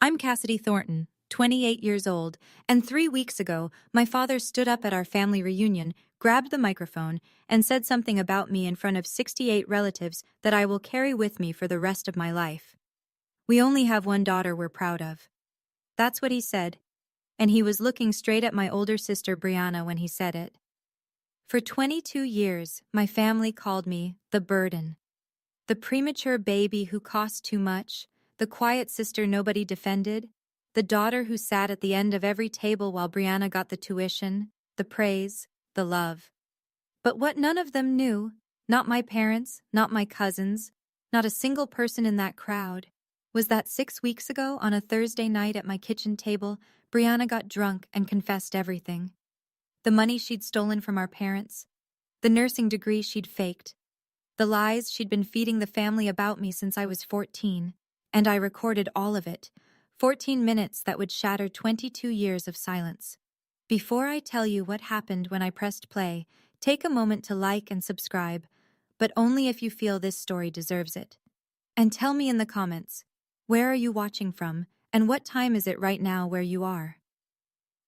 I'm Cassidy Thornton, 28 years old, and 3 weeks ago, my father stood up at our family reunion, grabbed the microphone, and said something about me in front of 68 relatives that I will carry with me for the rest of my life. We only have one daughter we're proud of. That's what he said, and he was looking straight at my older sister Brianna when he said it. For 22 years, my family called me the burden. The premature baby who cost too much, the quiet sister nobody defended, the daughter who sat at the end of every table while Brianna got the tuition, the praise, the love. But what none of them knew, not my parents, not my cousins, not a single person in that crowd, was that 6 weeks ago on a Thursday night at my kitchen table, Brianna got drunk and confessed everything. The money she'd stolen from our parents, the nursing degree she'd faked, the lies she'd been feeding the family about me since I was 14, and I recorded all of it, 14 minutes that would shatter 22 years of silence. Before I tell you what happened when I pressed play, take a moment to like and subscribe, but only if you feel this story deserves it. And tell me in the comments, where are you watching from, and what time is it right now where you are?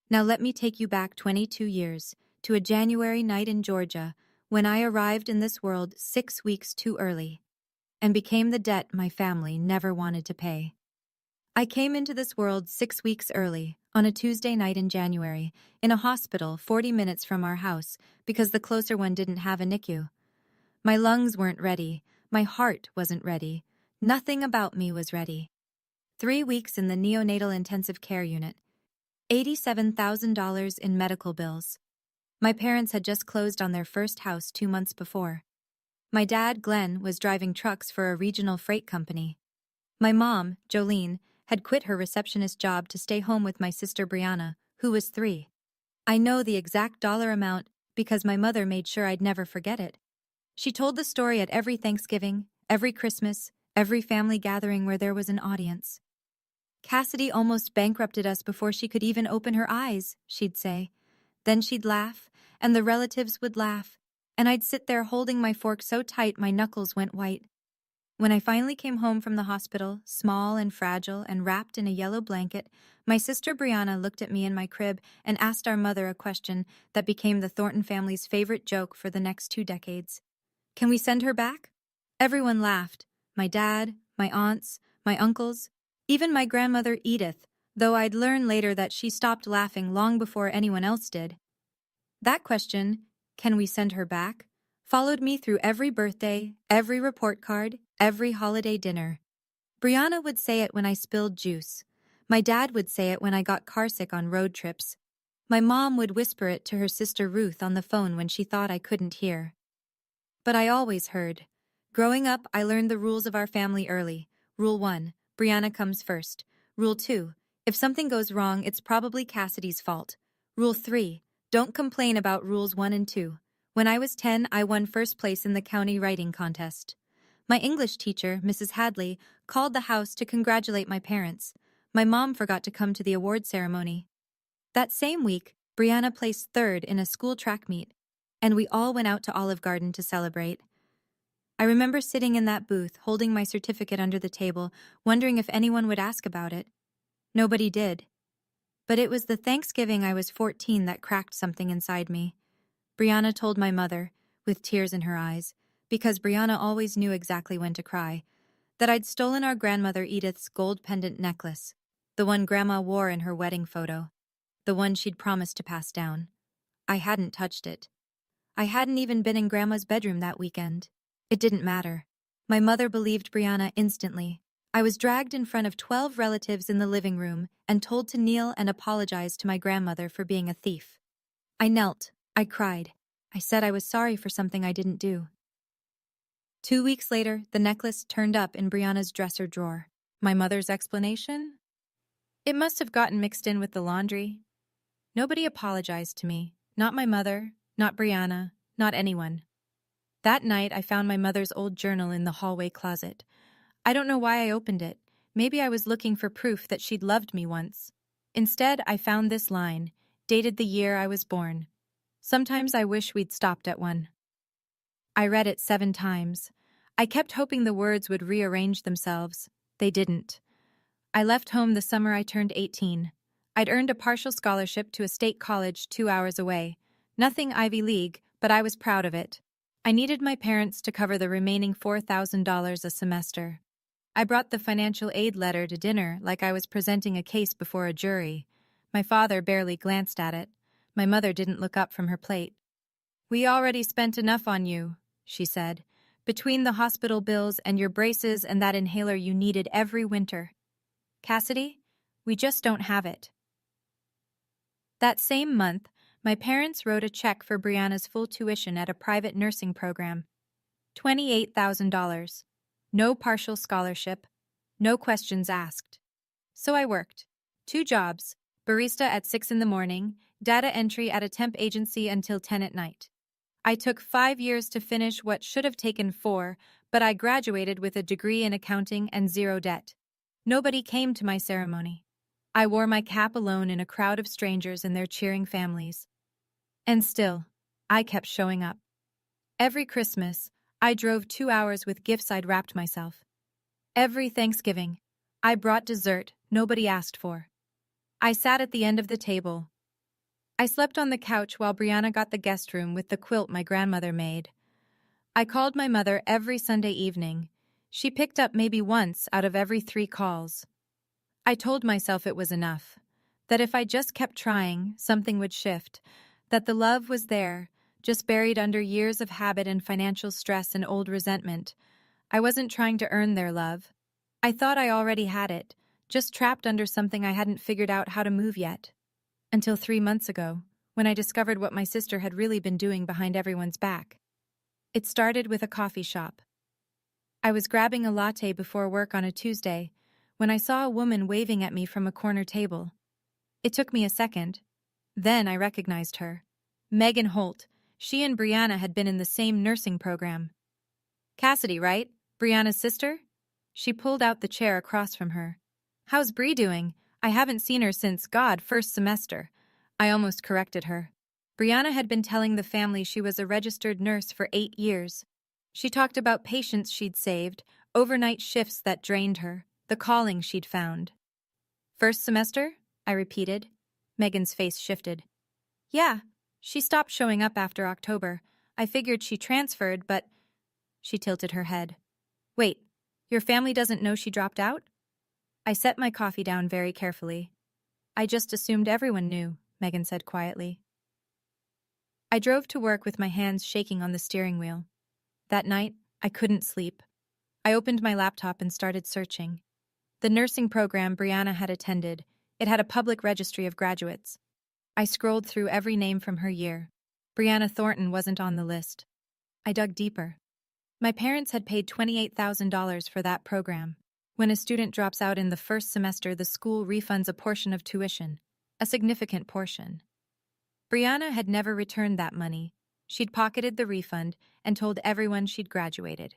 Now let me take you back 22 years, to a January night in Georgia, when I arrived in this world 6 weeks too early, and became the debt my family never wanted to pay. I came into this world 6 weeks early, on a Tuesday night in January, in a hospital 40 minutes from our house, because the closer one didn't have a NICU. My lungs weren't ready, my heart wasn't ready, nothing about me was ready. 3 weeks in the neonatal intensive care unit, $87,000 in medical bills. My parents had just closed on their first house 2 months before. My dad, Glenn, was driving trucks for a regional freight company. My mom, Jolene, had quit her receptionist job to stay home with my sister Brianna, who was 3. I know the exact dollar amount because my mother made sure I'd never forget it. She told the story at every Thanksgiving, every Christmas, every family gathering where there was an audience. Cassidy almost bankrupted us before she could even open her eyes, she'd say. Then she'd laugh, and the relatives would laugh, and I'd sit there holding my fork so tight my knuckles went white. When I finally came home from the hospital, small and fragile and wrapped in a yellow blanket, my sister Brianna looked at me in my crib and asked our mother a question that became the Thornton family's favorite joke for the next 2 decades. Can we send her back? Everyone laughed. My dad, my aunts, my uncles, even my grandmother Edith, though I'd learn later that she stopped laughing long before anyone else did. That question, can we send her back, followed me through every birthday, every report card, every holiday dinner. Brianna would say it when I spilled juice. My dad would say it when I got carsick on road trips. My mom would whisper it to her sister Ruth on the phone when she thought I couldn't hear. But I always heard. Growing up, I learned the rules of our family early. Rule 1, Brianna comes first. Rule 2, if something goes wrong, it's probably Cassidy's fault. Rule 3, don't complain about rules 1 and 2. When I was 10, I won first place in the county writing contest. My English teacher, Mrs. Hadley, called the house to congratulate my parents. My mom forgot to come to the award ceremony. That same week, Brianna placed 3rd in a school track meet, and we all went out to Olive Garden to celebrate. I remember sitting in that booth, holding my certificate under the table, wondering if anyone would ask about it. Nobody did. But it was the Thanksgiving I was 14 that cracked something inside me. Brianna told my mother, with tears in her eyes, because Brianna always knew exactly when to cry, that I'd stolen our grandmother Edith's gold pendant necklace, the one Grandma wore in her wedding photo, the one she'd promised to pass down. I hadn't touched it. I hadn't even been in Grandma's bedroom that weekend. It didn't matter. My mother believed Brianna instantly. I was dragged in front of 12 relatives in the living room and told to kneel and apologize to my grandmother for being a thief. I knelt. I cried. I said I was sorry for something I didn't do. 2 weeks later, the necklace turned up in Brianna's dresser drawer. My mother's explanation? It must have gotten mixed in with the laundry. Nobody apologized to me. Not my mother, not Brianna, not anyone. That night, I found my mother's old journal in the hallway closet. I don't know why I opened it. Maybe I was looking for proof that she'd loved me once. Instead, I found this line, dated the year I was born. Sometimes I wish we'd stopped at 1. I read it 7 times. I kept hoping the words would rearrange themselves. They didn't. I left home the summer I turned 18. I'd earned a partial scholarship to a state college 2 hours away. Nothing Ivy League, but I was proud of it. I needed my parents to cover the remaining $4,000 a semester. I brought the financial aid letter to dinner like I was presenting a case before a jury. My father barely glanced at it. My mother didn't look up from her plate. "We already spent enough on you," she said, "between the hospital bills and your braces and that inhaler you needed every winter. Cassidy, we just don't have it." That same month, my parents wrote a check for Brianna's full tuition at a private nursing program. $28,000. No partial scholarship. No questions asked. So I worked. 2 jobs, barista at 6 in the morning, data entry at a temp agency until 10 at night. I took 5 years to finish what should have taken 4, but I graduated with a degree in accounting and 0 debt. Nobody came to my ceremony. I wore my cap alone in a crowd of strangers and their cheering families. And still, I kept showing up. Every Christmas, I drove 2 hours with gifts I'd wrapped myself. Every Thanksgiving, I brought dessert nobody asked for. I sat at the end of the table. I slept on the couch while Brianna got the guest room with the quilt my grandmother made. I called my mother every Sunday evening. She picked up maybe once out of every 3 calls. I told myself it was enough, that if I just kept trying, something would shift, that the love was there, just buried under years of habit and financial stress and old resentment. I wasn't trying to earn their love. I thought I already had it, just trapped under something I hadn't figured out how to move yet. Until 3 months ago, when I discovered what my sister had really been doing behind everyone's back. It started with a coffee shop. I was grabbing a latte before work on a Tuesday when I saw a woman waving at me from a corner table. It took me a second. Then I recognized her. Megan Holt. She and Brianna had been in the same nursing program. "Cassidy, right? Brianna's sister?" She pulled out the chair across from her. "How's Bri doing? I haven't seen her since, first semester." I almost corrected her. Brianna had been telling the family she was a registered nurse for 8 years. She talked about patients she'd saved, overnight shifts that drained her, the calling she'd found. "First semester?" I repeated. Megan's face shifted. "Yeah, she stopped showing up after October. I figured she transferred, but..." She tilted her head. "Wait, your family doesn't know she dropped out?" I set my coffee down very carefully. "I just assumed everyone knew," Megan said quietly. I drove to work with my hands shaking on the steering wheel. That night, I couldn't sleep. I opened my laptop and started searching. The nursing program Brianna had attended, it had a public registry of graduates. I scrolled through every name from her year. Brianna Thornton wasn't on the list. I dug deeper. My parents had paid $28,000 for that program. When a student drops out in the first semester, the school refunds a portion of tuition, a significant portion. Brianna had never returned that money. She'd pocketed the refund and told everyone she'd graduated.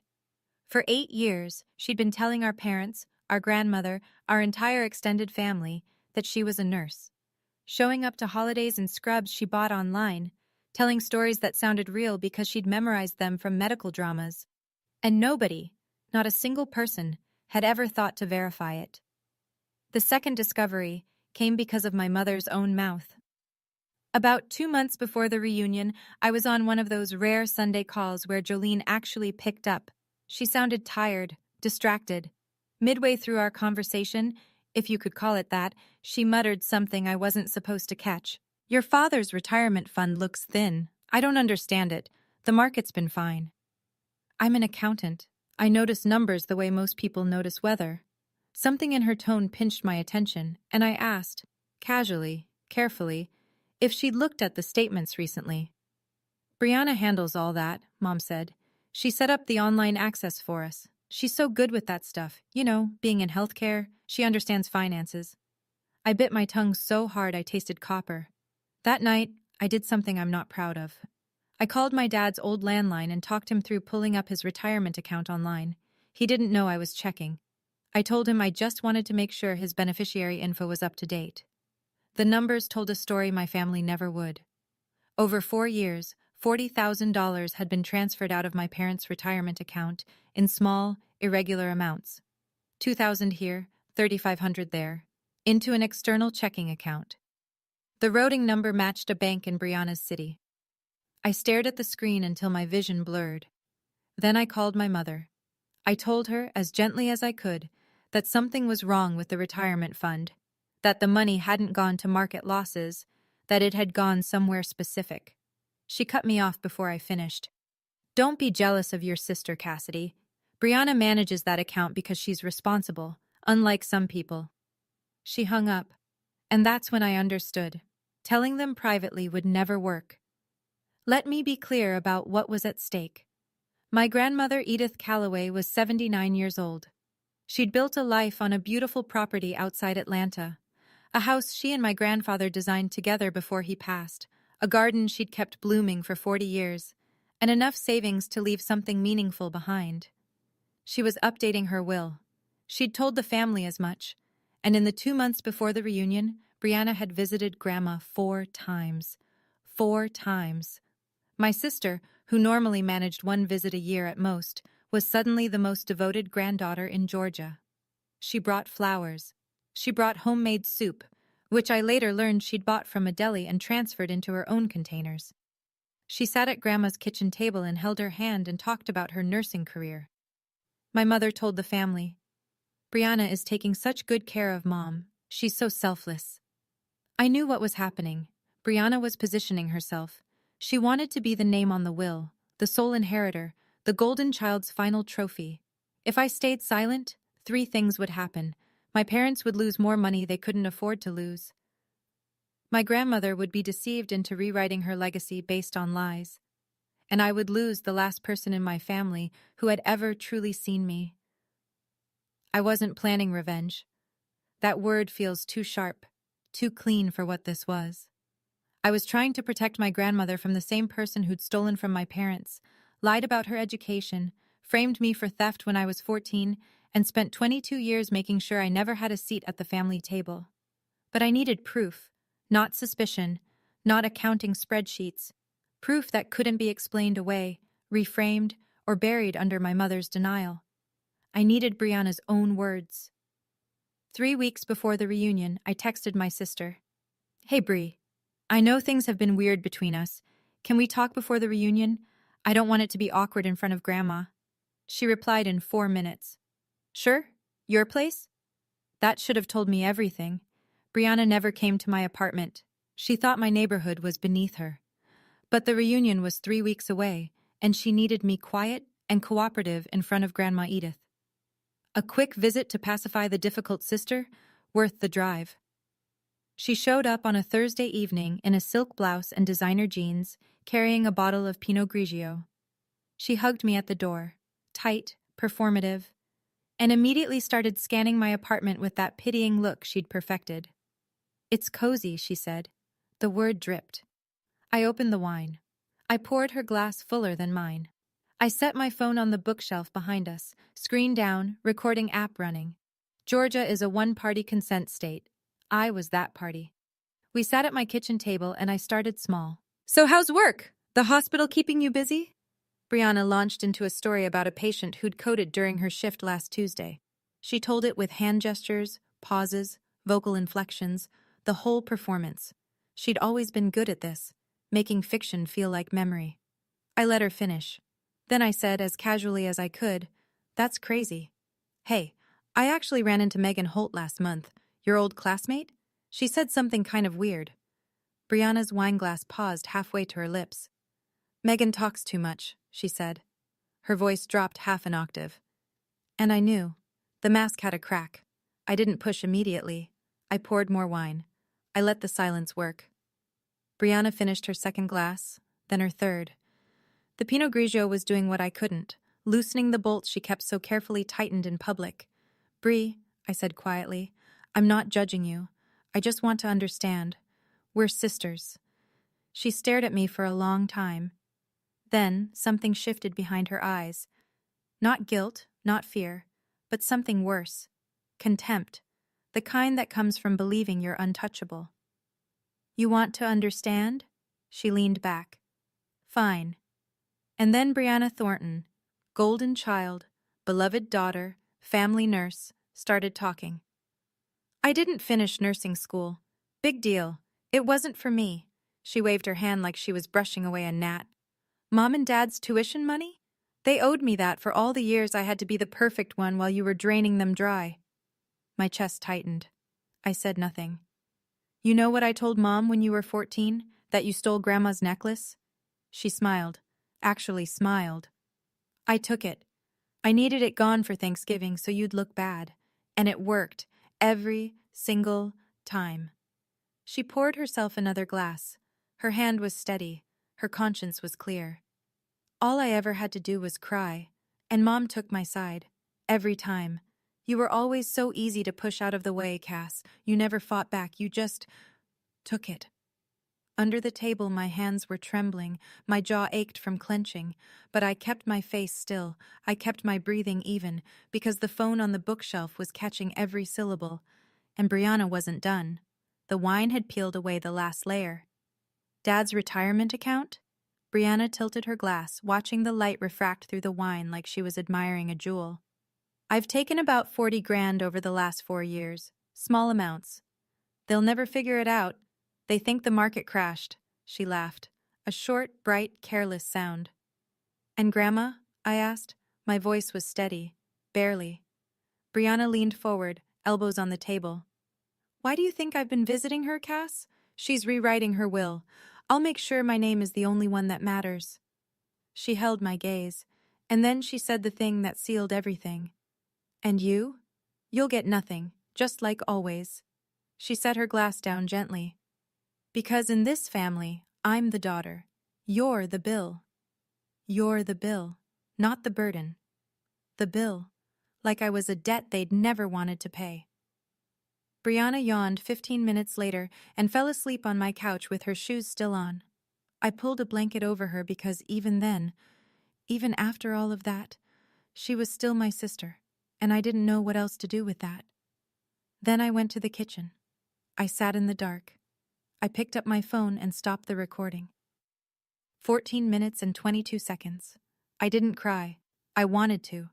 For 8 years, she'd been telling our parents, our grandmother, our entire extended family, that she was a nurse. Showing up to holidays in scrubs she bought online, telling stories that sounded real because she'd memorized them from medical dramas. And nobody, not a single person, had ever thought to verify it. The second discovery came because of my mother's own mouth. About 2 months before the reunion, I was on one of those rare Sunday calls where Jolene actually picked up. She sounded tired, distracted. Midway through our conversation, if you could call it that, she muttered something I wasn't supposed to catch. "Your father's retirement fund looks thin. I don't understand it. The market's been fine." I'm an accountant. I notice numbers the way most people notice weather. Something in her tone pinched my attention, and I asked, casually, carefully, if she'd looked at the statements recently. "Brianna handles all that," Mom said. "She set up the online access for us. She's so good with that stuff. You know, being in healthcare, she understands finances." I bit my tongue so hard I tasted copper. That night, I did something I'm not proud of. I called my dad's old landline and talked him through pulling up his retirement account online. He didn't know I was checking. I told him I just wanted to make sure his beneficiary info was up to date. The numbers told a story my family never would. Over 4 years, $40,000 had been transferred out of my parents' retirement account in small, irregular amounts. $2,000 here, $3,500 there, into an external checking account. The routing number matched a bank in Brianna's city. I stared at the screen until my vision blurred. Then I called my mother. I told her, as gently as I could, that something was wrong with the retirement fund, that the money hadn't gone to market losses, that it had gone somewhere specific. She cut me off before I finished. Don't be jealous of your sister, Cassidy. Brianna manages that account because she's responsible, unlike some people. She hung up, and that's when I understood. Telling them privately would never work. Let me be clear about what was at stake. My grandmother, Edith Calloway, was 79 years old. She'd built a life on a beautiful property outside Atlanta, a house she and my grandfather designed together before he passed, a garden she'd kept blooming for 40 years, and enough savings to leave something meaningful behind. She was updating her will. She'd told the family as much, and in the 2 months before the reunion, Brianna had visited Grandma 4 times. 4 times. My sister, who normally managed 1 visit a year at most, was suddenly the most devoted granddaughter in Georgia. She brought flowers. She brought homemade soup, which I later learned she'd bought from a deli and transferred into her own containers. She sat at Grandma's kitchen table and held her hand and talked about her nursing career. My mother told the family, "Brianna is taking such good care of Mom. She's so selfless." I knew what was happening. Brianna was positioning herself. She wanted to be the name on the will, the sole inheritor, the golden child's final trophy. If I stayed silent, 3 things would happen. My parents would lose more money they couldn't afford to lose. My grandmother would be deceived into rewriting her legacy based on lies. And I would lose the last person in my family who had ever truly seen me. I wasn't planning revenge. That word feels too sharp, too clean for what this was. I was trying to protect my grandmother from the same person who'd stolen from my parents, lied about her education, framed me for theft when I was 14, and spent 22 years making sure I never had a seat at the family table. But I needed proof, not suspicion, not accounting spreadsheets, proof that couldn't be explained away, reframed, or buried under my mother's denial. I needed Brianna's own words. 3 weeks before the reunion, I texted my sister. "Hey, Bri. I know things have been weird between us. Can we talk before the reunion? I don't want it to be awkward in front of Grandma." She replied in 4 minutes. "Sure? Your place?" That should have told me everything. Brianna never came to my apartment. She thought my neighborhood was beneath her. But the reunion was 3 weeks away, and she needed me quiet and cooperative in front of Grandma Edith. A quick visit to pacify the difficult sister, worth the drive. She showed up on a Thursday evening in a silk blouse and designer jeans, carrying a bottle of Pinot Grigio. She hugged me at the door, tight, performative, and immediately started scanning my apartment with that pitying look she'd perfected. "It's cozy," she said. The word dripped. I opened the wine. I poured her glass fuller than mine. I set my phone on the bookshelf behind us, screen down, recording app running. Georgia is a one-party consent state. I was that party. We sat at my kitchen table and I started small. "So how's work? The hospital keeping you busy?" Brianna launched into a story about a patient who'd coded during her shift last Tuesday. She told it with hand gestures, pauses, vocal inflections, the whole performance. She'd always been good at this, making fiction feel like memory. I let her finish. Then I said, as casually as I could, "That's crazy. Hey, I actually ran into Megan Holt last month, your old classmate. She said something kind of weird." Brianna's wineglass paused halfway to her lips. "Megan talks too much," she said. Her voice dropped half an octave. And I knew. The mask had a crack. I didn't push immediately. I poured more wine. I let the silence work. Brianna finished her second glass, then her third. The Pinot Grigio was doing what I couldn't, loosening the bolts she kept so carefully tightened in public. "Bri," I said quietly, "I'm not judging you. I just want to understand. We're sisters." She stared at me for a long time. Then something shifted behind her eyes. Not guilt, not fear, but something worse. Contempt. The kind that comes from believing you're untouchable. "You want to understand?" She leaned back. "Fine." And then Brianna Thornton, golden child, beloved daughter, family nurse, started talking. I didn't finish nursing school. Big deal. It wasn't for me. She waved her hand like she was brushing away a gnat. Mom and Dad's tuition money? They owed me that for all the years I had to be the perfect one while you were draining them dry. My chest tightened. I said nothing. You know what I told Mom when you were 14? That you stole Grandma's necklace? She smiled. Actually smiled. I took it. I needed it gone for Thanksgiving so you'd look bad. And it worked. Every single time. She poured herself another glass. Her hand was steady. Her conscience was clear. All I ever had to do was cry. And Mom took my side. Every time. You were always so easy to push out of the way, Cass. You never fought back. You just took it. Under the table, my hands were trembling. My jaw ached from clenching. But I kept my face still. I kept my breathing even, because the phone on the bookshelf was catching every syllable. And Brianna wasn't done. The wine had peeled away the last layer. Dad's retirement account? Brianna tilted her glass, watching the light refract through the wine like she was admiring a jewel. I've taken about 40 grand over the last 4 years. Small amounts. They'll never figure it out. They think the market crashed. She laughed. A short, bright, careless sound. And Grandma? I asked. My voice was steady. Barely. Brianna leaned forward, elbows on the table. Why do you think I've been visiting her, Cass? She's rewriting her will. I'll make sure my name is the only one that matters. She held my gaze, and then she said the thing that sealed everything. And you? You'll get nothing, just like always. She set her glass down gently. Because in this family, I'm the daughter. You're the bill. You're the bill, not the burden. The bill, like I was a debt they'd never wanted to pay. Brianna yawned 15 minutes later and fell asleep on my couch with her shoes still on. I pulled a blanket over her because even then, even after all of that, she was still my sister, and I didn't know what else to do with that. Then I went to the kitchen. I sat in the dark. I picked up my phone and stopped the recording. 14 minutes and 22 seconds. I didn't cry. I wanted to.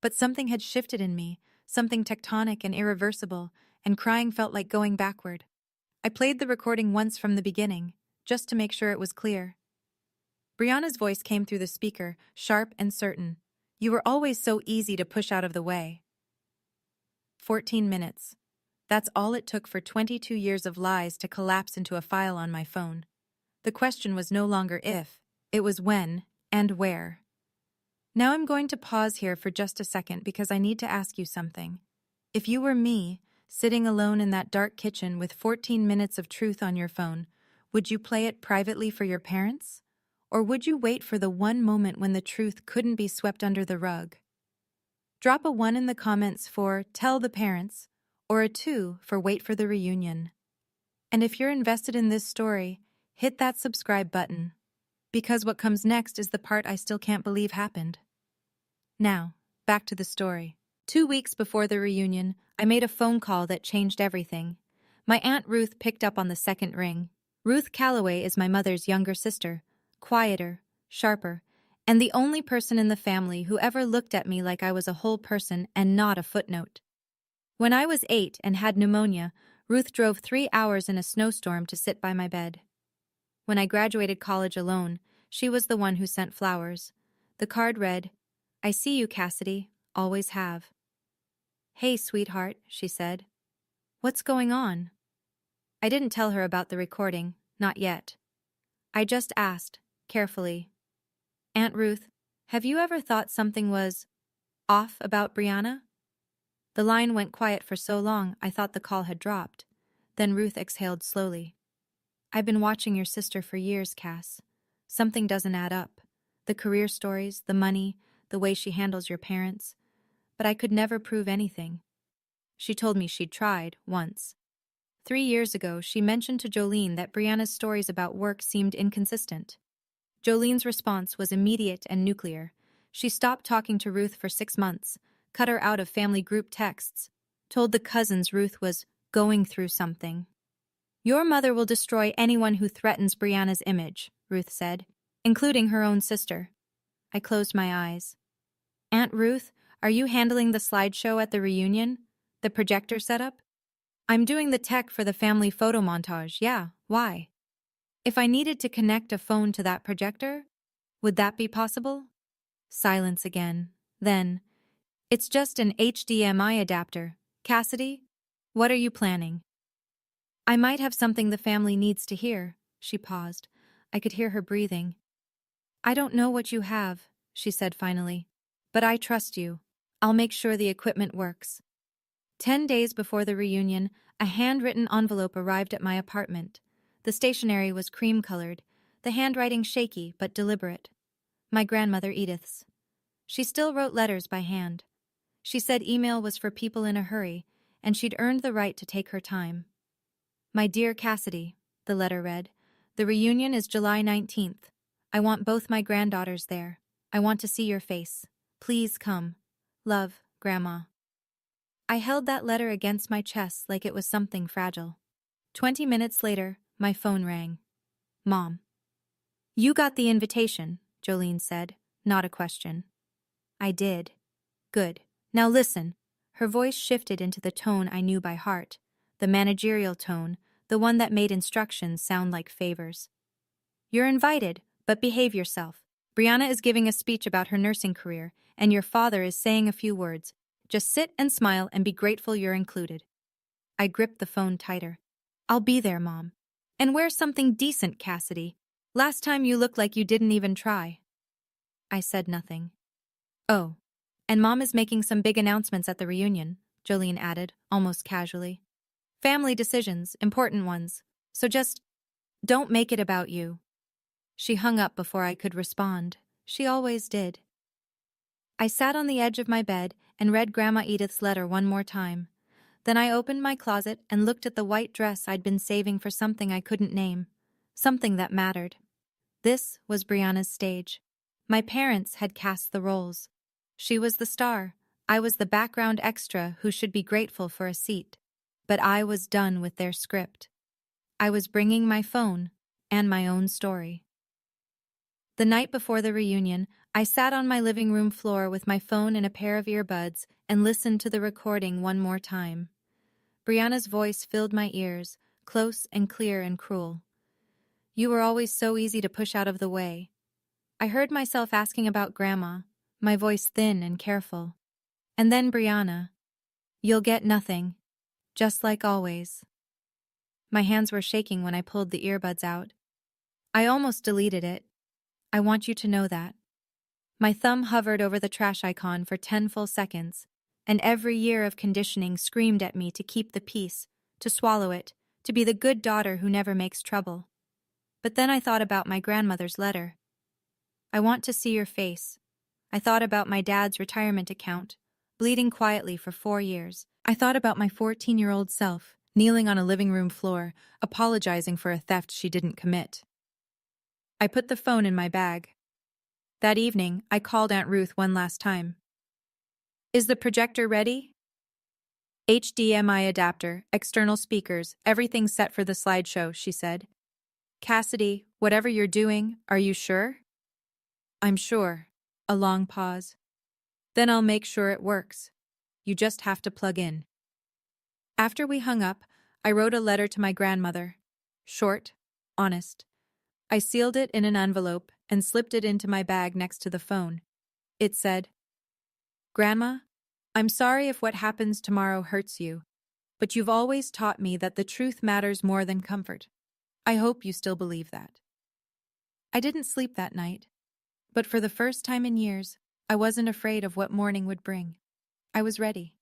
But something had shifted in me, something tectonic and irreversible, and crying felt like going backward. I played the recording once from the beginning, just to make sure it was clear. Brianna's voice came through the speaker, sharp and certain. You were always so easy to push out of the way. 14 minutes. That's all it took for 22 years of lies to collapse into a file on my phone. The question was no longer if, it was when and where. Now I'm going to pause here for just a second because I need to ask you something. If you were me, sitting alone in that dark kitchen with 14 minutes of truth on your phone, would you play it privately for your parents? Or would you wait for the one moment when the truth couldn't be swept under the rug? Drop a 1 in the comments for tell the parents, or a 2 for wait for the reunion. And if you're invested in this story, hit that subscribe button. Because what comes next is the part I still can't believe happened. Now, back to the story. 2 weeks before the reunion, I made a phone call that changed everything. My Aunt Ruth picked up on the second ring. Ruth Calloway is my mother's younger sister, quieter, sharper, and the only person in the family who ever looked at me like I was a whole person and not a footnote. When I was 8 and had pneumonia, Ruth drove 3 hours in a snowstorm to sit by my bed. When I graduated college alone, she was the one who sent flowers. The card read, I see you, Cassidy, always have. Hey, sweetheart, she said. What's going on? I didn't tell her about the recording, not yet. I just asked, carefully. Aunt Ruth, have you ever thought something was off about Brianna? The line went quiet for so long I thought the call had dropped. Then Ruth exhaled slowly. I've been watching your sister for years, Cass. Something doesn't add up. The career stories, the money, the way she handles your parents. But I could never prove anything. She told me she'd tried, once. 3 years ago, she mentioned to Jolene that Brianna's stories about work seemed inconsistent. Jolene's response was immediate and nuclear. She stopped talking to Ruth for 6 months, cut her out of family group texts, told the cousins Ruth was going through something. Your mother will destroy anyone who threatens Brianna's image, Ruth said, including her own sister. I closed my eyes. Aunt Ruth, are you handling the slideshow at the reunion? The projector setup? I'm doing the tech for the family photo montage, yeah, why? If I needed to connect a phone to that projector, would that be possible? Silence again. Then, it's just an HDMI adapter. Cassidy, what are you planning? I might have something the family needs to hear. She paused. I could hear her breathing. I don't know what you have, she said finally. But I trust you. I'll make sure the equipment works. 10 days before the reunion, a handwritten envelope arrived at my apartment. The stationery was cream-colored, the handwriting shaky but deliberate. My grandmother Edith's. She still wrote letters by hand. She said email was for people in a hurry, and she'd earned the right to take her time. My dear Cassidy, the letter read, the reunion is July 19th. I want both my granddaughters there. I want to see your face. Please come. Love, Grandma. I held that letter against my chest like it was something fragile. 20 minutes later, my phone rang. Mom. You got the invitation, Jolene said, not a question. I did. Good. Now listen. Her voice shifted into the tone I knew by heart, the managerial tone, the one that made instructions sound like favors. You're invited, but behave yourself. Brianna is giving a speech about her nursing career, and your father is saying a few words. Just sit and smile and be grateful you're included. I gripped the phone tighter. I'll be there, Mom. And wear something decent, Cassidy. Last time you looked like you didn't even try. I said nothing. Oh, and Mom is making some big announcements at the reunion, Jolene added, almost casually. Family decisions, important ones. So just don't make it about you. She hung up before I could respond. She always did. I sat on the edge of my bed and read Grandma Edith's letter one more time. Then I opened my closet and looked at the white dress I'd been saving for something I couldn't name. Something that mattered. This was Brianna's stage. My parents had cast the roles. She was the star. I was the background extra who should be grateful for a seat. But I was done with their script. I was bringing my phone and my own story. The night before the reunion, I sat on my living room floor with my phone and a pair of earbuds and listened to the recording one more time. Brianna's voice filled my ears, close and clear and cruel. You were always so easy to push out of the way. I heard myself asking about Grandma, my voice thin and careful. And then Brianna. You'll get nothing. Just like always. My hands were shaking when I pulled the earbuds out. I almost deleted it. I want you to know that. My thumb hovered over the trash icon for 10 full seconds, and every year of conditioning screamed at me to keep the peace, to swallow it, to be the good daughter who never makes trouble. But then I thought about my grandmother's letter. I want to see your face. I thought about my dad's retirement account, bleeding quietly for 4 years. I thought about my 14-year-old self, kneeling on a living room floor, apologizing for a theft she didn't commit. I put the phone in my bag. That evening, I called Aunt Ruth one last time. Is the projector ready? HDMI adapter, external speakers, everything set for the slideshow, she said. Cassidy, whatever you're doing, are you sure? I'm sure. A long pause. Then I'll make sure it works. You just have to plug in. After we hung up, I wrote a letter to my grandmother. Short, honest. I sealed it in an envelope and slipped it into my bag next to the phone. It said, Grandma, I'm sorry if what happens tomorrow hurts you, but you've always taught me that the truth matters more than comfort. I hope you still believe that. I didn't sleep that night, but for the first time in years, I wasn't afraid of what morning would bring. I was ready.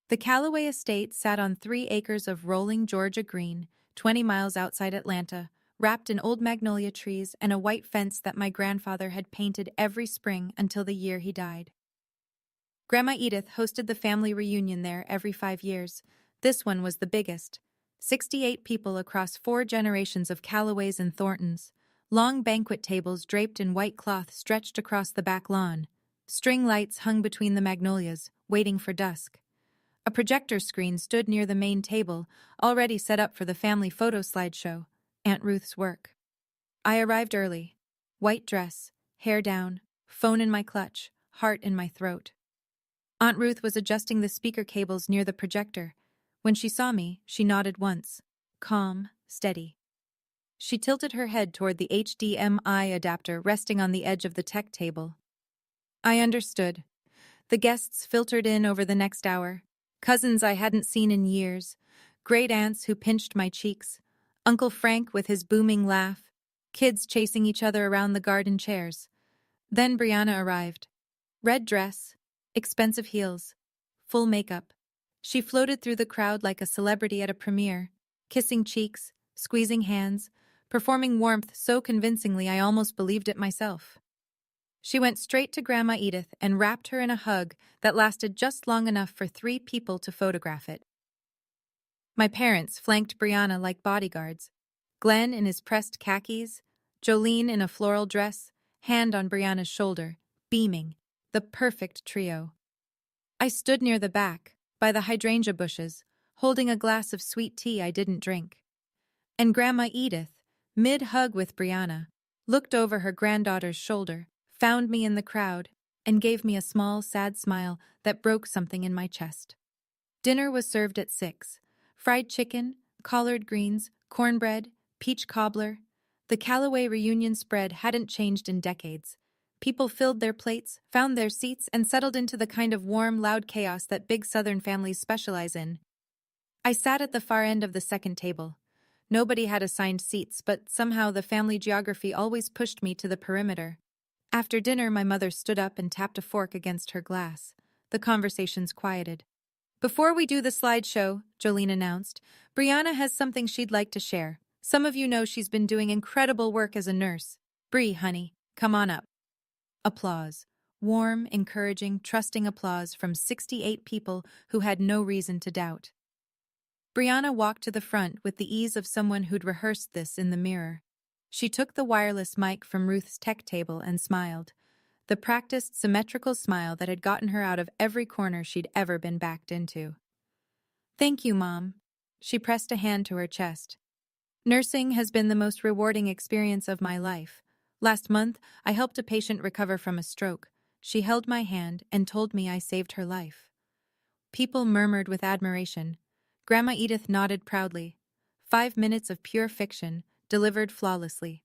The Callaway estate sat on 3 acres of rolling Georgia green, 20 miles outside Atlanta, wrapped in old magnolia trees and a white fence that my grandfather had painted every spring until the year he died. Grandma Edith hosted the family reunion there every 5 years. This one was the biggest. 68 people across 4 generations of Callaways and Thorntons. Long banquet tables draped in white cloth stretched across the back lawn. String lights hung between the magnolias, waiting for dusk. A projector screen stood near the main table, already set up for the family photo slideshow, Aunt Ruth's work. I arrived early. White dress, hair down, phone in my clutch, heart in my throat. Aunt Ruth was adjusting the speaker cables near the projector. When she saw me, she nodded once. Calm, steady. She tilted her head toward the HDMI adapter resting on the edge of the tech table. I understood. The guests filtered in over the next hour. Cousins I hadn't seen in years. Great aunts who pinched my cheeks. Uncle Frank with his booming laugh. Kids chasing each other around the garden chairs. Then Brianna arrived. Red dress, expensive heels, full makeup. She floated through the crowd like a celebrity at a premiere, kissing cheeks, squeezing hands, performing warmth so convincingly I almost believed it myself. She went straight to Grandma Edith and wrapped her in a hug that lasted just long enough for 3 people to photograph it. My parents flanked Brianna like bodyguards. Glenn in his pressed khakis, Jolene in a floral dress, hand on Brianna's shoulder, beaming, the perfect trio. I stood near the back, by the hydrangea bushes, holding a glass of sweet tea I didn't drink. And Grandma Edith, mid-hug with Brianna, looked over her granddaughter's shoulder, found me in the crowd, and gave me a small, sad smile that broke something in my chest. Dinner was served at 6. Fried chicken, collard greens, cornbread, peach cobbler. The Callaway reunion spread hadn't changed in decades. People filled their plates, found their seats, and settled into the kind of warm, loud chaos that big Southern families specialize in. I sat at the far end of the second table. Nobody had assigned seats, but somehow the family geography always pushed me to the perimeter. After dinner, my mother stood up and tapped a fork against her glass. The conversations quieted. Before we do the slideshow, Jolene announced, Brianna has something she'd like to share. Some of you know she's been doing incredible work as a nurse. Bri, honey, come on up. Applause. Warm, encouraging, trusting applause from 68 people who had no reason to doubt. Brianna walked to the front with the ease of someone who'd rehearsed this in the mirror. She took the wireless mic from Ruth's tech table and smiled. The practiced, symmetrical smile that had gotten her out of every corner she'd ever been backed into. Thank you, Mom. She pressed a hand to her chest. Nursing has been the most rewarding experience of my life. Last month, I helped a patient recover from a stroke. She held my hand and told me I saved her life. People murmured with admiration. Grandma Edith nodded proudly. 5 minutes of pure fiction, delivered flawlessly.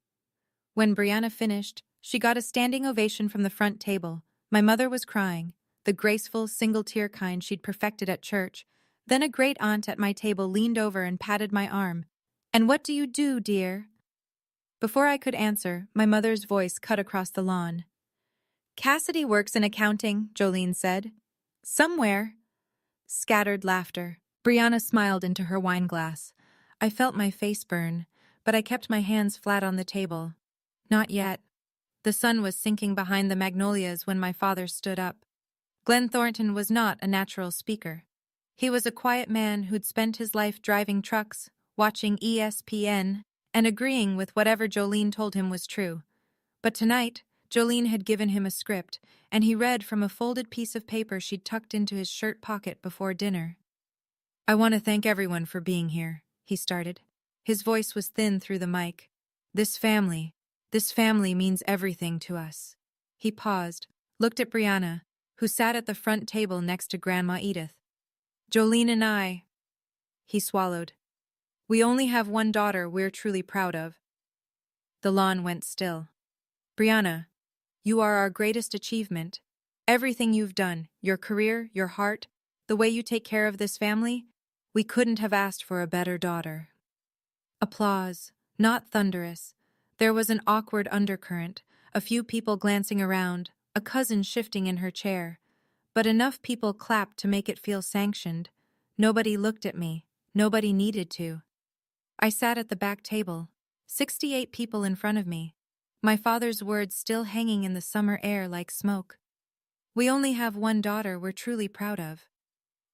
When Brianna finished, she got a standing ovation from the front table. My mother was crying, the graceful, single-tear kind she'd perfected at church. Then a great aunt at my table leaned over and patted my arm. "And what do you do, dear?" Before I could answer, my mother's voice cut across the lawn. "Cassidy works in accounting," Jolene said. "Somewhere." Scattered laughter. Brianna smiled into her wineglass. I felt my face burn, but I kept my hands flat on the table. Not yet. The sun was sinking behind the magnolias when my father stood up. Glenn Thornton was not a natural speaker. He was a quiet man who'd spent his life driving trucks, watching ESPN, and agreeing with whatever Jolene told him was true. But tonight, Jolene had given him a script, and he read from a folded piece of paper she'd tucked into his shirt pocket before dinner. "I want to thank everyone for being here," he started. His voice was thin through the mic. This family means everything to us." He paused, looked at Brianna, who sat at the front table next to Grandma Edith. "Jolene and I," he swallowed. "We only have one daughter we're truly proud of." The lawn went still. "Brianna, you are our greatest achievement. Everything you've done, your career, your heart, the way you take care of this family, we couldn't have asked for a better daughter." Applause, not thunderous. There was an awkward undercurrent, a few people glancing around, a cousin shifting in her chair. But enough people clapped to make it feel sanctioned. Nobody looked at me. Nobody needed to. I sat at the back table, 68 people in front of me, my father's words still hanging in the summer air like smoke. "We only have one daughter we're truly proud of."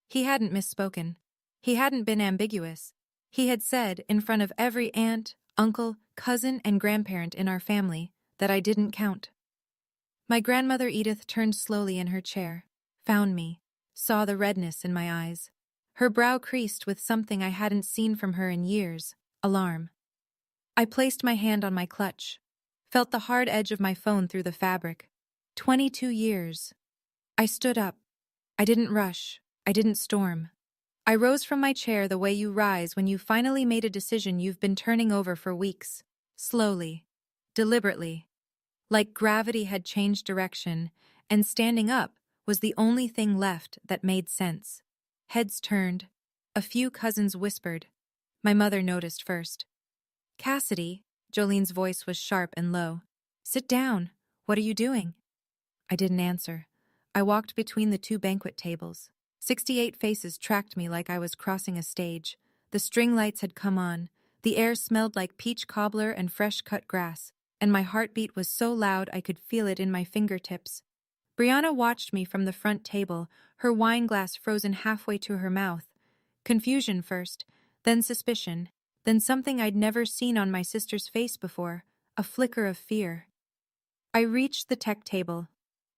He hadn't misspoken. He hadn't been ambiguous. He had said, in front of every aunt, uncle, cousin, and grandparent in our family, that I didn't count. My grandmother Edith turned slowly in her chair, found me, saw the redness in my eyes. Her brow creased with something I hadn't seen from her in years, alarm. I placed my hand on my clutch, felt the hard edge of my phone through the fabric. 22 years. I stood up. I didn't rush. I didn't storm. I rose from my chair the way you rise when you finally made a decision you've been turning over for weeks. Slowly. Deliberately. Like gravity had changed direction, and standing up was the only thing left that made sense. Heads turned. A few cousins whispered. My mother noticed first. Cassidy, Jolene's voice was sharp and low. Sit down. What are you doing? I didn't answer. I walked between the two banquet tables. 68 faces tracked me like I was crossing a stage. The string lights had come on. The air smelled like peach cobbler and fresh-cut grass, and my heartbeat was so loud I could feel it in my fingertips. Brianna watched me from the front table, her wine glass frozen halfway to her mouth. Confusion first, then suspicion, then something I'd never seen on my sister's face before, a flicker of fear. I reached the tech table.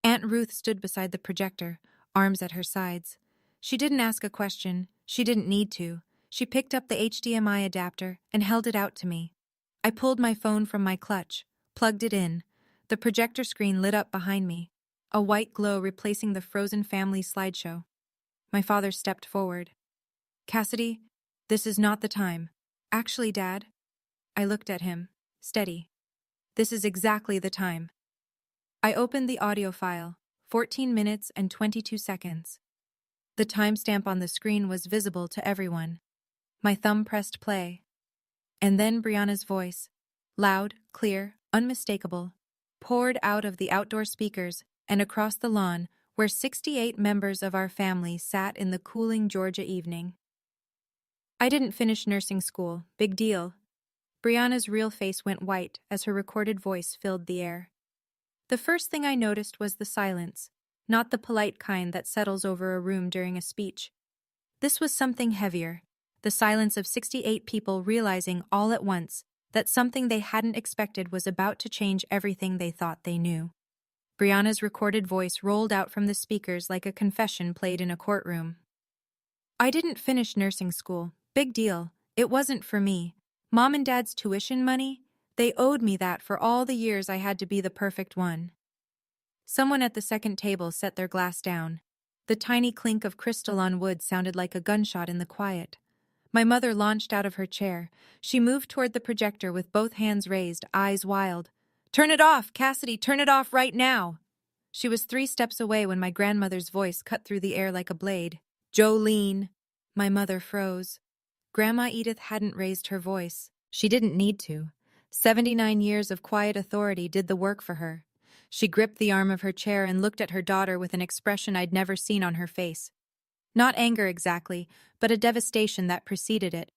Aunt Ruth stood beside the projector, arms at her sides. She didn't ask a question. She didn't need to. She picked up the HDMI adapter and held it out to me. I pulled my phone from my clutch, plugged it in. The projector screen lit up behind me, a white glow replacing the frozen family slideshow. My father stepped forward. Cassidy, this is not the time. Actually, Dad. I looked at him, steady. This is exactly the time. I opened the audio file, 14 minutes and 22 seconds. The timestamp on the screen was visible to everyone. My thumb pressed play. And then Brianna's voice, loud, clear, unmistakable, poured out of the outdoor speakers and across the lawn where 68 members of our family sat in the cooling Georgia evening. I didn't finish nursing school. Big deal. Brianna's real face went white as her recorded voice filled the air. The first thing I noticed was the silence, not the polite kind that settles over a room during a speech. This was something heavier, the silence of 68 people realizing all at once that something they hadn't expected was about to change everything they thought they knew. Brianna's recorded voice rolled out from the speakers like a confession played in a courtroom. I didn't finish nursing school. Big deal. It wasn't for me. Mom and Dad's tuition money? They owed me that for all the years I had to be the perfect one. Someone at the second table set their glass down. The tiny clink of crystal on wood sounded like a gunshot in the quiet. My mother launched out of her chair. She moved toward the projector with both hands raised, eyes wild. Turn it off, Cassidy, turn it off right now. She was 3 steps away when my grandmother's voice cut through the air like a blade. Jolene. My mother froze. Grandma Edith hadn't raised her voice. She didn't need to. 79 years of quiet authority did the work for her. She gripped the arm of her chair and looked at her daughter with an expression I'd never seen on her face. Not anger exactly, but a devastation that preceded it.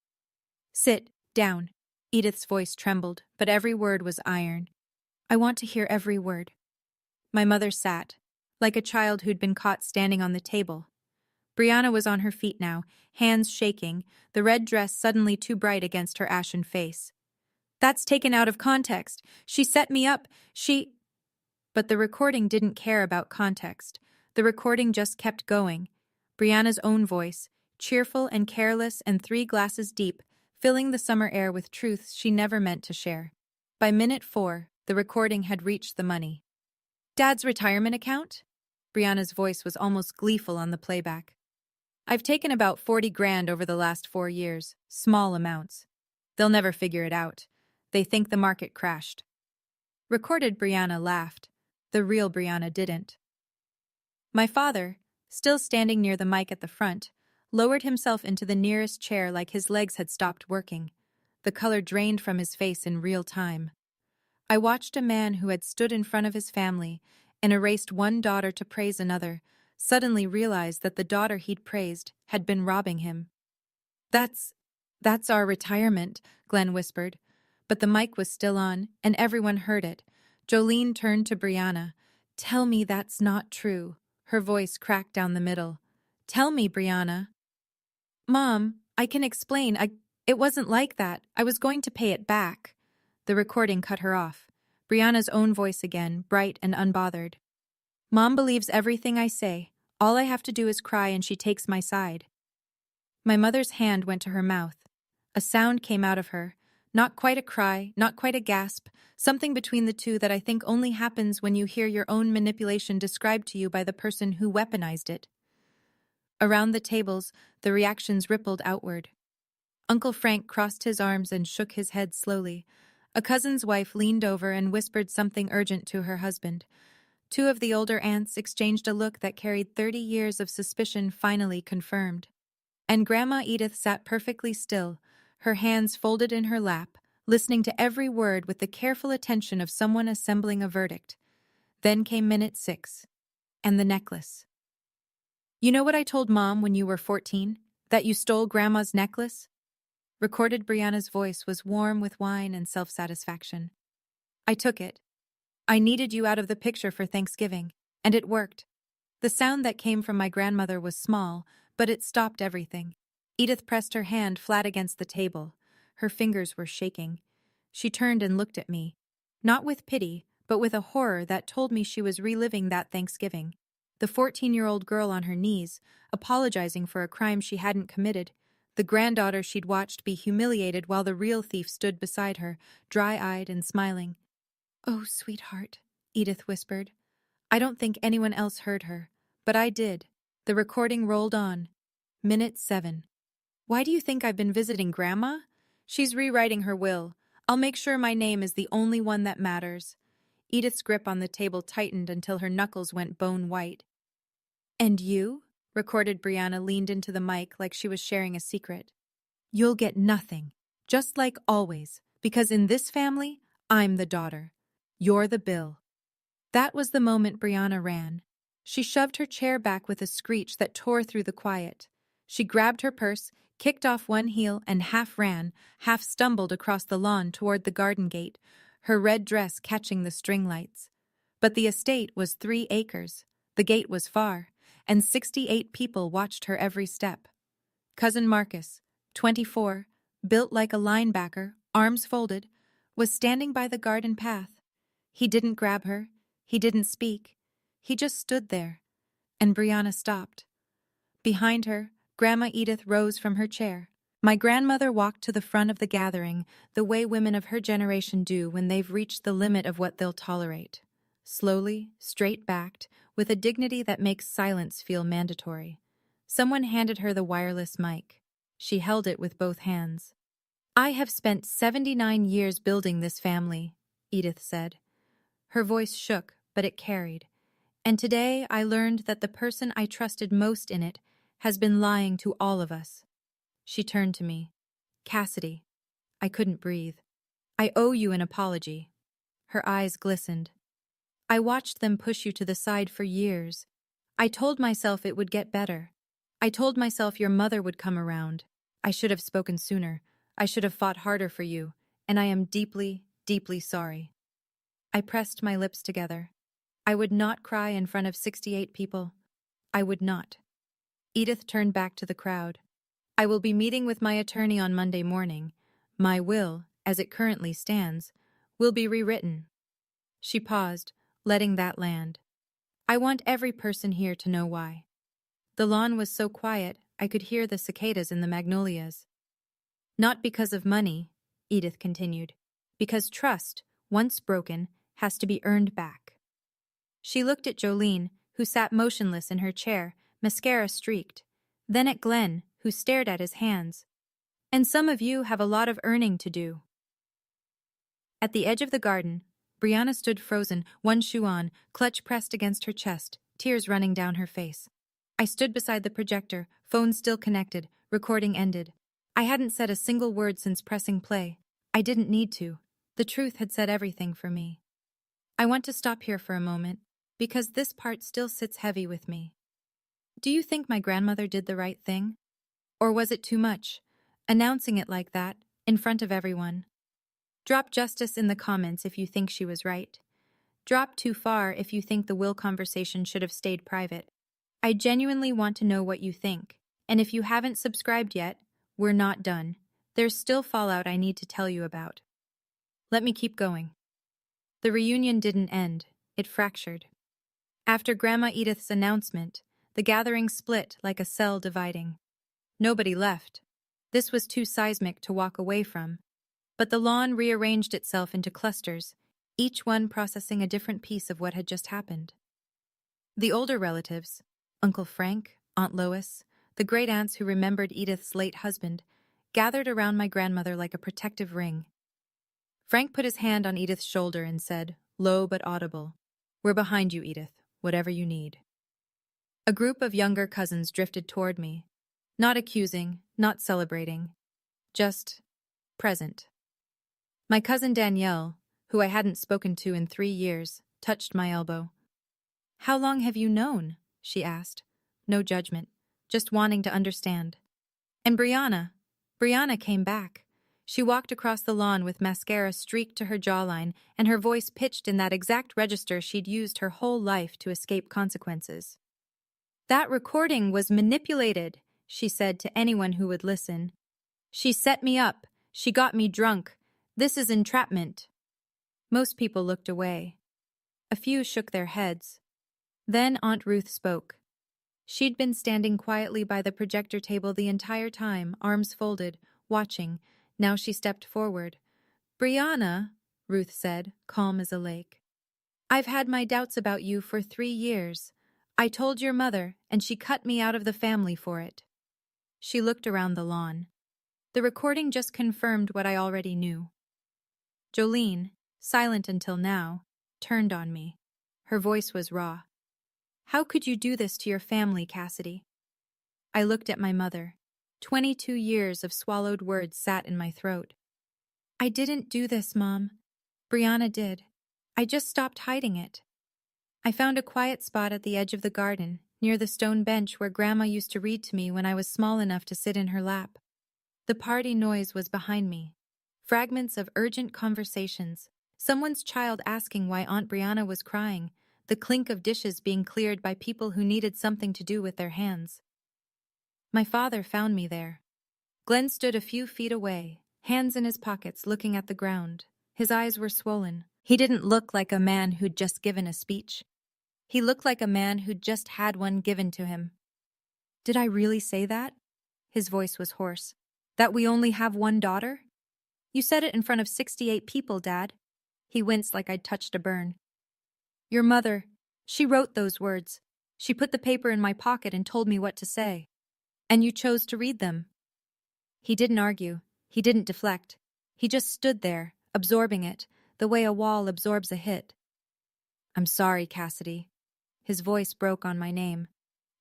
Sit down. Edith's voice trembled, but every word was iron. I want to hear every word. My mother sat, like a child who'd been caught standing on the table. Brianna was on her feet now, hands shaking, the red dress suddenly too bright against her ashen face. That's taken out of context. She set me up. But the recording didn't care about context. The recording just kept going. Brianna's own voice, cheerful and careless and 3 glasses deep, filling the summer air with truths she never meant to share. By minute 4, the recording had reached the money. Dad's retirement account? Brianna's voice was almost gleeful on the playback. I've taken about 40 grand over the last 4 years, small amounts. They'll never figure it out. They think the market crashed. Recorded Brianna laughed. The real Brianna didn't. My father, still standing near the mic at the front, lowered himself into the nearest chair like his legs had stopped working. The color drained from his face in real time. I watched a man who had stood in front of his family and erased one daughter to praise another, suddenly realize that the daughter he'd praised had been robbing him. That's our retirement, Glenn whispered. But the mic was still on, and everyone heard it. Jolene turned to Brianna. Tell me that's not true. Her voice cracked down the middle. Tell me, Brianna. Mom, I can explain. It wasn't like that. I was going to pay it back. The recording cut her off. Brianna's own voice again, bright and unbothered. Mom believes everything I say. All I have to do is cry and she takes my side. My mother's hand went to her mouth. A sound came out of her. Not quite a cry, not quite a gasp, something between the two that I think only happens when you hear your own manipulation described to you by the person who weaponized it. Around the tables, the reactions rippled outward. Uncle Frank crossed his arms and shook his head slowly. A cousin's wife leaned over and whispered something urgent to her husband. Two of the older aunts exchanged a look that carried 30 years of suspicion finally confirmed. And Grandma Edith sat perfectly still, her hands folded in her lap, listening to every word with the careful attention of someone assembling a verdict. Then came minute 6. And the necklace. "You know what I told Mom when you were 14? That you stole Grandma's necklace?" Recorded Brianna's voice was warm with wine and self-satisfaction. "I took it. I needed you out of the picture for Thanksgiving, and it worked." The sound that came from my grandmother was small, but it stopped everything. Edith pressed her hand flat against the table. Her fingers were shaking. She turned and looked at me, not with pity, but with a horror that told me she was reliving that Thanksgiving. The 14-year-old girl on her knees, apologizing for a crime she hadn't committed. The granddaughter she'd watched be humiliated while the real thief stood beside her, dry-eyed and smiling. "Oh, sweetheart," Edith whispered. I don't think anyone else heard her, but I did. The recording rolled on. Minute 7. "Why do you think I've been visiting Grandma? She's rewriting her will. I'll make sure my name is the only one that matters." Edith's grip on the table tightened until her knuckles went bone white. "And you?" Recorded Brianna leaned into the mic like she was sharing a secret. "You'll get nothing, just like always, because in this family, I'm the daughter. You're the bill." That was the moment Brianna ran. She shoved her chair back with a screech that tore through the quiet. She grabbed her purse, kicked off one heel, and half ran, half stumbled across the lawn toward the garden gate, her red dress catching the string lights. But the estate was 3 acres. The gate was far, and 68 people watched her every step. Cousin Marcus, 24, built like a linebacker, arms folded, was standing by the garden path. He didn't grab her. He didn't speak. He just stood there. And Brianna stopped. Behind her, Grandma Edith rose from her chair. My grandmother walked to the front of the gathering, the way women of her generation do when they've reached the limit of what they'll tolerate. Slowly, straight-backed, with a dignity that makes silence feel mandatory. Someone handed her the wireless mic. She held it with both hands. "I have spent 79 years building this family," Edith said. Her voice shook, but it carried. "And today I learned that the person I trusted most in it has been lying to all of us." She turned to me. "Cassidy." I couldn't breathe. "I owe you an apology." Her eyes glistened. "I watched them push you to the side for years. I told myself it would get better. I told myself your mother would come around. I should have spoken sooner. I should have fought harder for you, and I am deeply, deeply sorry." I pressed my lips together. I would not cry in front of 68 people. I would not. Edith turned back to the crowd. "I will be meeting with my attorney on Monday morning. My will, as it currently stands, will be rewritten." She paused, letting that land. "I want every person here to know why." The lawn was so quiet, I could hear the cicadas in the magnolias. "Not because of money," Edith continued, "because trust, once broken, has to be earned back." She looked at Jolene, who sat motionless in her chair, mascara streaked, then at Glenn, who stared at his hands. "And some of you have a lot of earning to do." At the edge of the garden, Brianna stood frozen, one shoe on, clutch pressed against her chest, tears running down her face. I stood beside the projector, phone still connected, recording ended. I hadn't said a single word since pressing play. I didn't need to. The truth had said everything for me. I want to stop here for a moment, because this part still sits heavy with me. Do you think my grandmother did the right thing? Or was it too much, announcing it like that, in front of everyone? Drop justice in the comments if you think she was right. Drop too far if you think the will conversation should have stayed private. I genuinely want to know what you think, and if you haven't subscribed yet, we're not done. There's still fallout I need to tell you about. Let me keep going. The reunion didn't end, it fractured. After Grandma Edith's announcement, the gathering split like a cell dividing. Nobody left. This was too seismic to walk away from. But the lawn rearranged itself into clusters, each one processing a different piece of what had just happened. The older relatives, Uncle Frank, Aunt Lois, the great aunts who remembered Edith's late husband, gathered around my grandmother like a protective ring. Frank put his hand on Edith's shoulder and said, low but audible, "We're behind you, Edith, whatever you need." A group of younger cousins drifted toward me, not accusing, not celebrating, just present. My cousin Danielle, who I hadn't spoken to in 3 years, touched my elbow. "How long have you known?" she asked. No judgment, just wanting to understand. And Brianna came back. She walked across the lawn with mascara streaked to her jawline and her voice pitched in that exact register she'd used her whole life to escape consequences. "That recording was manipulated," she said to anyone who would listen. "She set me up. She got me drunk. This is entrapment." Most people looked away. A few shook their heads. Then Aunt Ruth spoke. She'd been standing quietly by the projector table the entire time, arms folded, watching. Now she stepped forward. "Brianna," Ruth said, calm as a lake, "I've had my doubts about you for 3 years. I told your mother, and she cut me out of the family for it." She looked around the lawn. The recording just confirmed what I already knew. Jolene, silent until now, turned on me. Her voice was raw. "How could you do this to your family, Cassidy?" I looked at my mother. 22 years of swallowed words sat in my throat. "I didn't do this, Mom. Brianna did. I just stopped hiding it." I found a quiet spot at the edge of the garden, near the stone bench where Grandma used to read to me when I was small enough to sit in her lap. The party noise was behind me. Fragments of urgent conversations, someone's child asking why Aunt Brianna was crying, the clink of dishes being cleared by people who needed something to do with their hands. My father found me there. Glenn stood a few feet away, hands in his pockets looking at the ground. His eyes were swollen. He didn't look like a man who'd just given a speech. He looked like a man who'd just had one given to him. "Did I really say that?" His voice was hoarse. "That we only have one daughter? You said it in front of 68 people, Dad." He winced like I'd touched a burn. "Your mother, she wrote those words. She put the paper in my pocket and told me what to say. And you chose to read them." He didn't argue. He didn't deflect. He just stood there, absorbing it, the way a wall absorbs a hit. "I'm sorry, Cassidy." His voice broke on my name.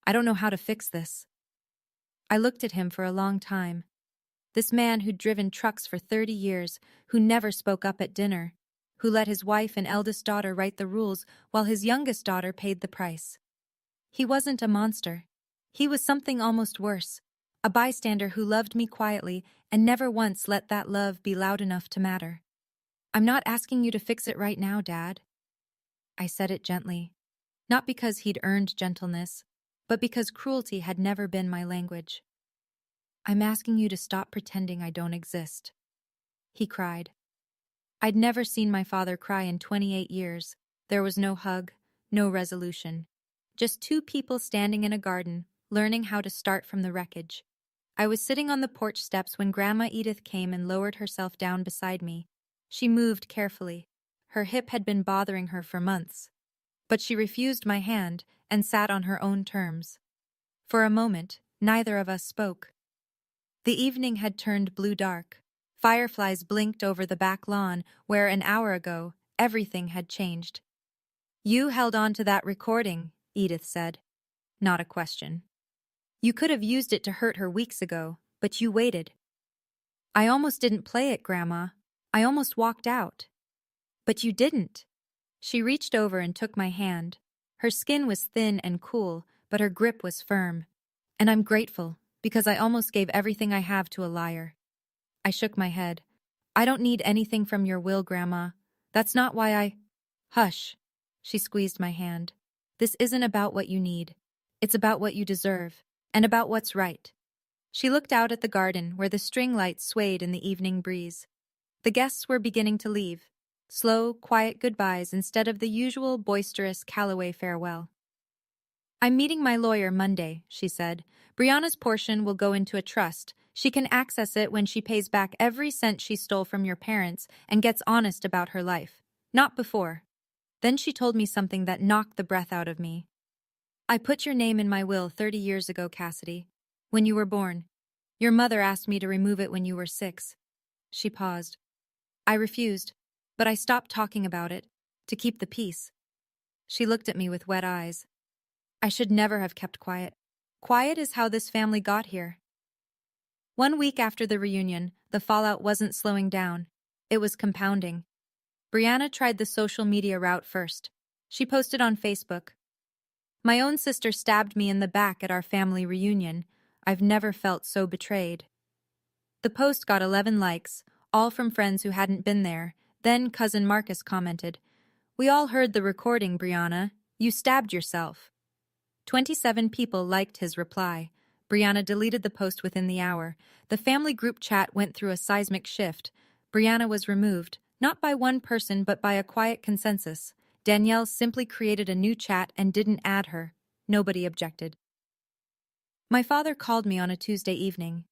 "I don't know how to fix this." I looked at him for a long time. This man who'd driven trucks for 30 years, who never spoke up at dinner, who let his wife and eldest daughter write the rules while his youngest daughter paid the price. He wasn't a monster. He was something almost worse, a bystander who loved me quietly and never once let that love be loud enough to matter. "I'm not asking you to fix it right now, Dad." I said it gently, not because he'd earned gentleness, but because cruelty had never been my language. "I'm asking you to stop pretending I don't exist." He cried. I'd never seen my father cry in 28 years. There was no hug, no resolution. Just 2 people standing in a garden, learning how to start from the wreckage. I was sitting on the porch steps when Grandma Edith came and lowered herself down beside me. She moved carefully. Her hip had been bothering her for months. But she refused my hand and sat on her own terms. For a moment, neither of us spoke. The evening had turned blue-dark. Fireflies blinked over the back lawn where, an hour ago, everything had changed. "You held on to that recording," Edith said. Not a question. "You could have used it to hurt her weeks ago, but you waited." "I almost didn't play it, Grandma. I almost walked out." "But you didn't." She reached over and took my hand. Her skin was thin and cool, but her grip was firm. "And I'm grateful, because I almost gave everything I have to a liar." I shook my head. "I don't need anything from your will, Grandma. That's not why I—" "Hush." She squeezed my hand. "This isn't about what you need. It's about what you deserve, and about what's right." She looked out at the garden where the string lights swayed in the evening breeze. The guests were beginning to leave. Slow, quiet goodbyes instead of the usual boisterous Callaway farewell. "I'm meeting my lawyer Monday," she said. "Brianna's portion will go into a trust. She can access it when she pays back every cent she stole from your parents and gets honest about her life. Not before." Then she told me something that knocked the breath out of me. "I put your name in my will 30 years ago, Cassidy. When you were born. Your mother asked me to remove it when you were 6. She paused. I refused, but I stopped talking about it, to keep the peace. She looked at me with wet eyes. I should never have kept quiet. Quiet is how this family got here. 1 week after the reunion, the fallout wasn't slowing down. It was compounding. Brianna tried the social media route first. She posted on Facebook. My own sister stabbed me in the back at our family reunion. I've never felt so betrayed. The post got 11 likes, all from friends who hadn't been there. Then cousin Marcus commented, "We all heard the recording, Brianna. You stabbed yourself." 27 people liked his reply. Brianna deleted the post within the hour. The family group chat went through a seismic shift. Brianna was removed, not by one person but by a quiet consensus. Danielle simply created a new chat and didn't add her. Nobody objected. My father called me on a Tuesday evening.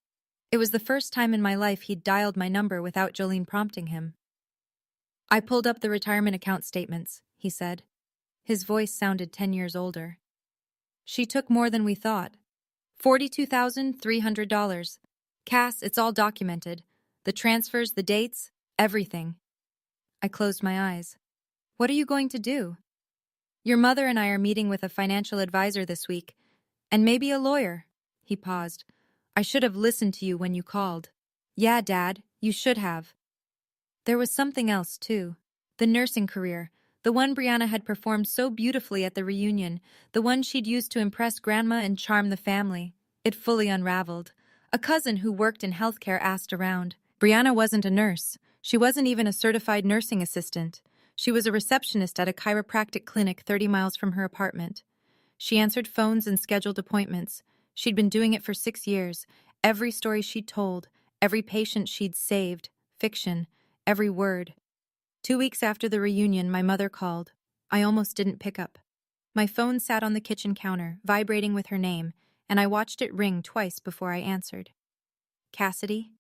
It was the first time in my life he'd dialed my number without Jolene prompting him. "I pulled up the retirement account statements," he said. His voice sounded 10 years older. "She took more than we thought. $42,300. Cass, it's all documented. The transfers, the dates, everything." I closed my eyes. "What are you going to do?" "Your mother and I are meeting with a financial advisor this week, and maybe a lawyer." He paused. "I should have listened to you when you called." "Yeah, Dad, you should have." There was something else, too. The nursing career, the one Brianna had performed so beautifully at the reunion, the one she'd used to impress Grandma and charm the family. It fully unraveled. A cousin who worked in healthcare asked around. Brianna wasn't a nurse. She wasn't even a certified nursing assistant. She was a receptionist at a chiropractic clinic 30 miles from her apartment. She answered phones and scheduled appointments. She'd been doing it for 6 years. Every story she'd told, every patient she'd saved, fiction, every word. 2 weeks after the reunion, my mother called. I almost didn't pick up. My phone sat on the kitchen counter, vibrating with her name, and I watched it ring twice before I answered. "Cassidy?"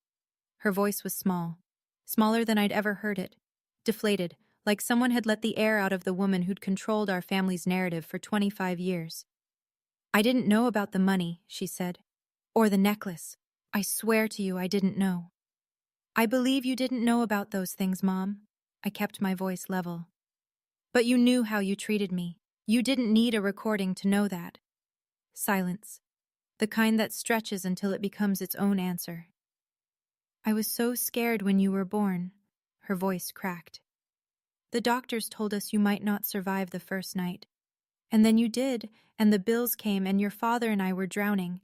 Her voice was small, smaller than I'd ever heard it, deflated, like someone had let the air out of the woman who'd controlled our family's narrative for 25 years. "I didn't know about the money," she said. "Or the necklace. I swear to you I didn't know." "I believe you didn't know about those things, Mom." I kept my voice level. "But you knew how you treated me. You didn't need a recording to know that." Silence. The kind that stretches until it becomes its own answer. "I was so scared when you were born." Her voice cracked. "The doctors told us you might not survive the first night. And then you did, and the bills came, and your father and I were drowning.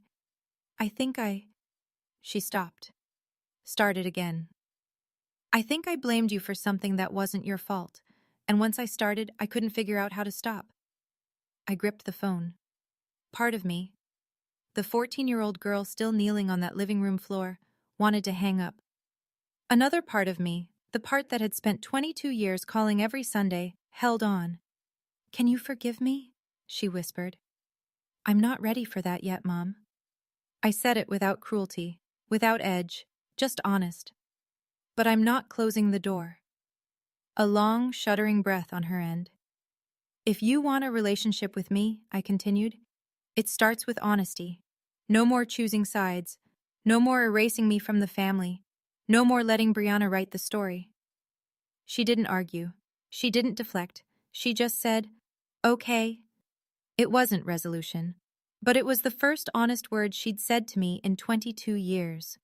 I think I—" She stopped. Started again. "I think I blamed you for something that wasn't your fault, and once I started, I couldn't figure out how to stop." I gripped the phone. Part of me, the 14-year-old girl still kneeling on that living room floor, wanted to hang up. Another part of me, the part that had spent 22 years calling every Sunday, held on. "Can you forgive me?" she whispered. "I'm not ready for that yet, Mom." I said it without cruelty, without edge, just honest. "But I'm not closing the door." A long, shuddering breath on her end. "If you want a relationship with me," I continued, "it starts with honesty. No more choosing sides. No more erasing me from the family. No more letting Brianna write the story." She didn't argue. She didn't deflect. She just said, "Okay." It wasn't resolution, but it was the first honest word she'd said to me in 22 years.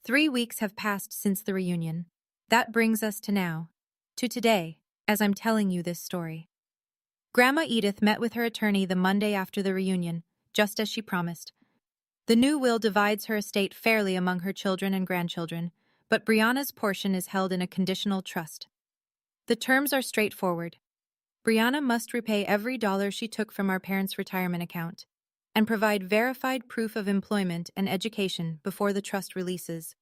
3 weeks have passed since the reunion. That brings us to now, to today, as I'm telling you this story. Grandma Edith met with her attorney the Monday after the reunion, just as she promised. The new will divides her estate fairly among her children and grandchildren, but Brianna's portion is held in a conditional trust. The terms are straightforward. Brianna must repay every dollar she took from our parents' retirement account and provide verified proof of employment and education before the trust releases.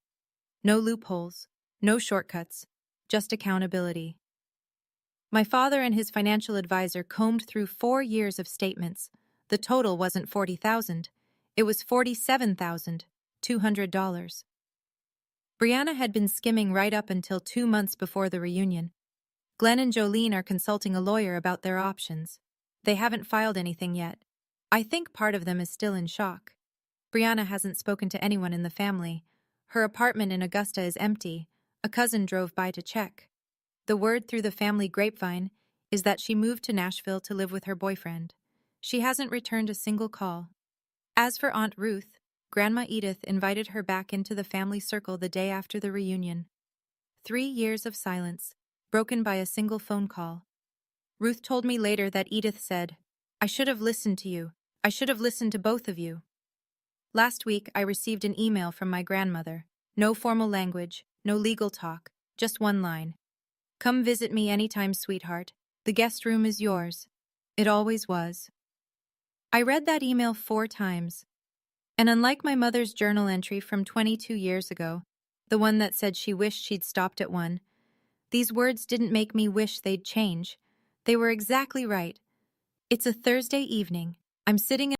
No loopholes, no shortcuts, just accountability. My father and his financial advisor combed through 4 years of statements. The total wasn't $40,000. It was $47,200. Brianna had been skimming right up until 2 months before the reunion. Glenn and Jolene are consulting a lawyer about their options. They haven't filed anything yet. I think part of them is still in shock. Brianna hasn't spoken to anyone in the family. Her apartment in Augusta is empty. A cousin drove by to check. The word through the family grapevine is that she moved to Nashville to live with her boyfriend. She hasn't returned a single call. As for Aunt Ruth, Grandma Edith invited her back into the family circle the day after the reunion. 3 years of silence, broken by a single phone call. Ruth told me later that Edith said, "I should have listened to you. I should have listened to both of you." Last week, I received an email from my grandmother. No formal language, no legal talk, just one line. "Come visit me anytime, sweetheart. The guest room is yours." It always was. I read that email 4 times. And unlike my mother's journal entry from 22 years ago, the one that said she wished she'd stopped at 1, these words didn't make me wish they'd change. They were exactly right. It's a Thursday evening. I'm sitting